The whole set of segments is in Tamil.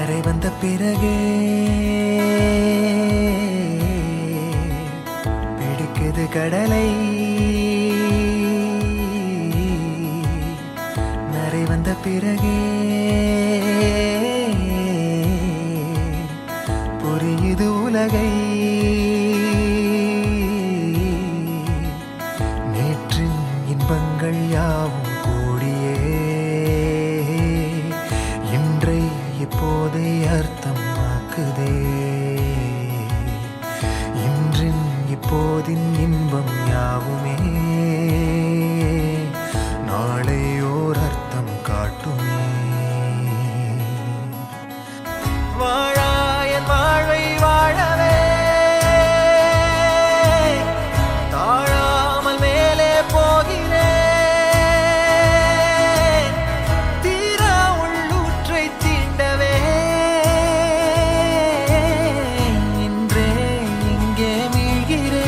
கரை வந்த பிறகே பிடிக்குது கடலை. நரை வந்த பிறகே புரியுது உலகை. நேற்றின் இன்பங்கள் யாவும் கூடியே இன்றை இப்போதை அர்த்தமாக்குதே. இன்றின் இப்போதின் இன்பம் யாவுமே நாளை ஓர் அர்த்தம் காட்டுமே. வாழாயன் வாழ்வை வாழவே தாழாமல் மேலே போகிறேன். தீரா உள்ளூற்றை தீண்டவே இன்றே இங்கே மீழ்கிறேன்.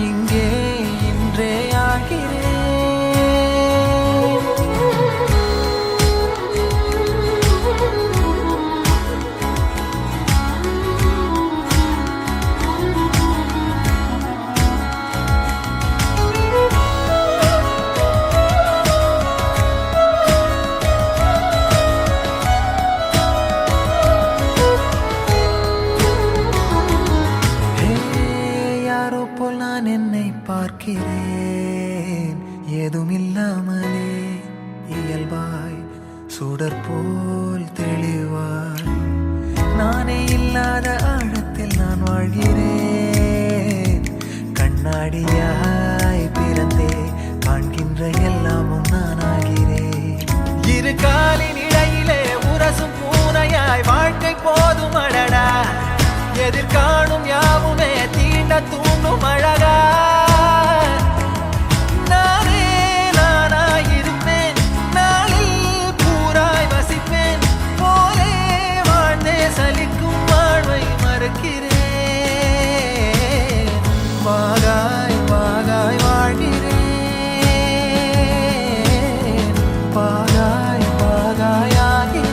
இங்கே இன்றே ஆகிறேன். யாரோ போல் நான் என்னை பார்க்கிறேன். ஏதுமில்லாமலே இயல்பாய் சுடர் போல் தெளிவாய் நானே இல்லாத ஆழத்தில் நான் வாழ்கிறேன். கண்ணாடியாய் பிறந்தே காண்கின்ற எல்லாமும் நான் ஆகிறேன். இரு காலின் இடையிலே உரசும் பூனையாய் வாழ்க்கை போதும் அடடா. எதிர்காணும் யாவுமே தீண்ட தூண்டும் அழகா. நானே நானாயிருப்பேன். நாளில் பூராய் வசிப்பேன். போலே வாழ்ந்தே சலிக்கும் வாழ்வை மறுக்கிறேன். வாகாய் வாகாய் வாழ்கிறேன். பாகாய் பாகாய் ஆகிறேன்.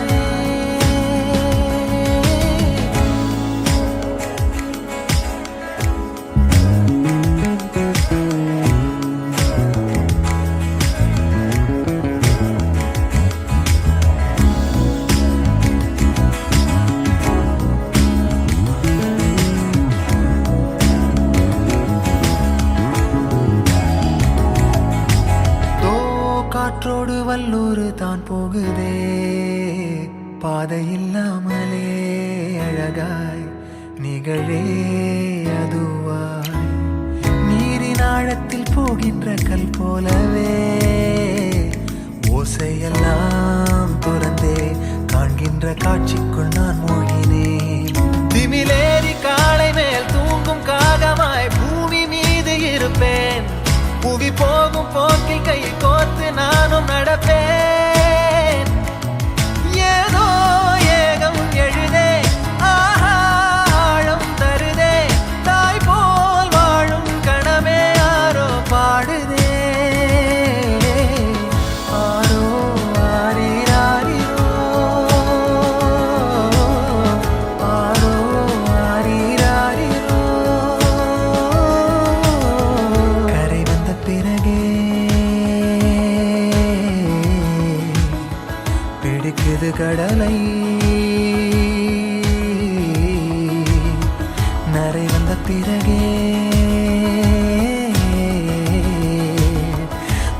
காற்றோடு வல்லூர் தான் போகுதே. பாதை இல்லாமலே அழகாய் நிகழே அதுவாய். நீரின் ஆழத்தில் போகின்ற கல் போலவே ஓசையெல்லாம் துறந்தே காண்கின்ற காட்சிக்குள் நான் மூழ்கினேன். திமிலேறி காலை மேல் தூங்கும் காகமாய் பூமி மீது இருப்பேன். புவி போகும் போக்கில் கை கோர்த்து நானும் நடப்பேன். ஏதோ ஏகம் எழுதே ஆஹா ஆழம் தருதே. தாய் போல் வாழும் கணமே ஆரோ பாடுதே. ஆரோ ஆரீராரிரோ ஆரோ ஆரீராரிரோ. கரை வந்த பிறகே பிடிக்குது கடலை. நரை வந்த பிறகே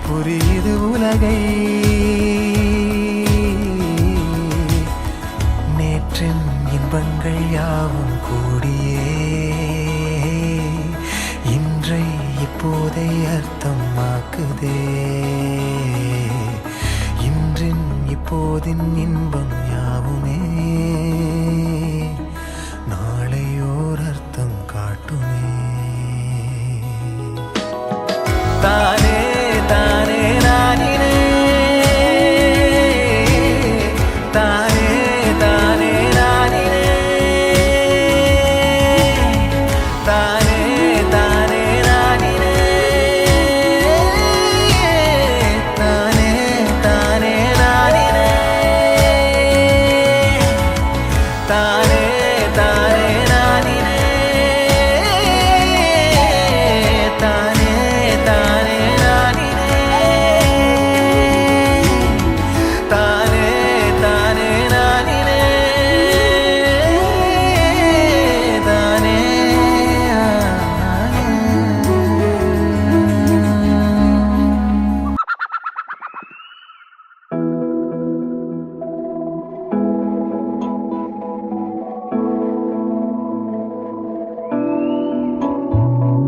புரியுது உலகை. நேற்றின் இன்பங்கள் யாவும் கூடியே இன்றை இப்போதை அர்த்தமாக்குதே. இன்றின் இப்போதின் இன்பம் யாவுமே நாளை ஓர் அர்த்தம் காட்டுமே. தானே தானே நானினே தானே தானே நானினே தானே தானே நானினே தானே தானே நானினே.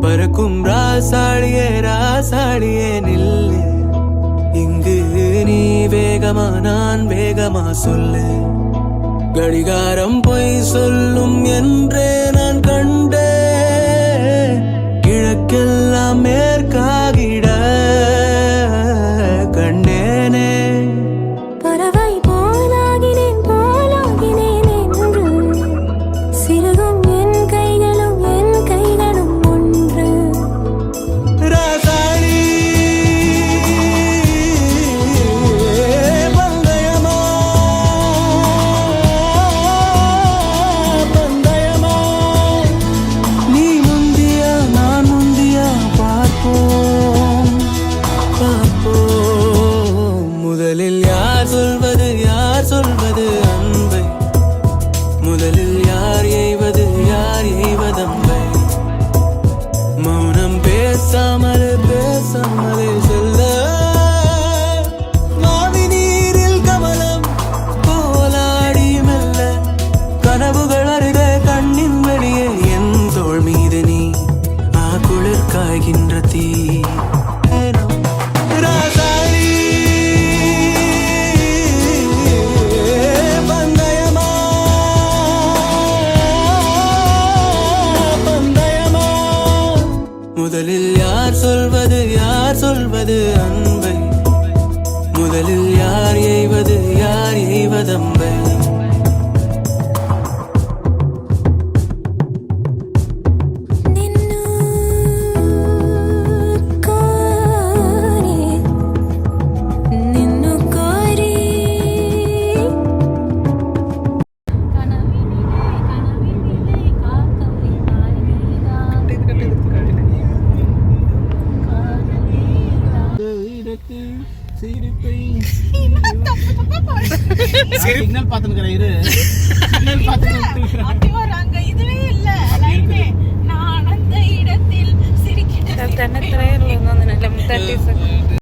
பறக்கும் ராசாளியே ராசாளியே நில்லு, இங்கு நீ வேகமா நான் வேகமா சொல்லு. கடிகாரம் பொய் சொல்லும் என்றே நான் கண்டே, கிழக்கெல்லாம் மேற்காகிட கண்டேனே. பறவை போலாகினேன் போலாகினேன் என்று, சிறுகும் என் கைகளும் ஒன்று. ராசாளி பந்தயமா பந்தயமா, நீ முந்தியா நான் முந்தியா பார்ப்போம் பார்ப்போம். முதலில் யார் சொல்வது அன்பை, முதலில் யார் எய்வதம்பை. மௌனம் பேசாமலே செல்ல, மாவி நீரில் கமலம் போலாடி மெல்ல. கனவுகள் அருக கண்ணின் வெளியே என் தோள் மீது நீ குளிர் காய்கின்ற தீ. ராசாளி பந்தயமா பந்தயமா, முதலில் யார் சொல்வது அன்பை, முதலில் யார் எய்வதம்பை. நின்னு கோரி கனவினிலே காக்கவே தாய்தான் சிக்னல் பாத்துக்கிறேன் இரு. சிக்னல் பாத்துக்கிறேன். அப்படி வராங்க. இதுவே இல்ல லைனே. நான் அந்த இடத்தில் சிரிக்கிட்டேன். തന്നെ എത്രയായിരുന്നു 30 സെക്കൻഡ്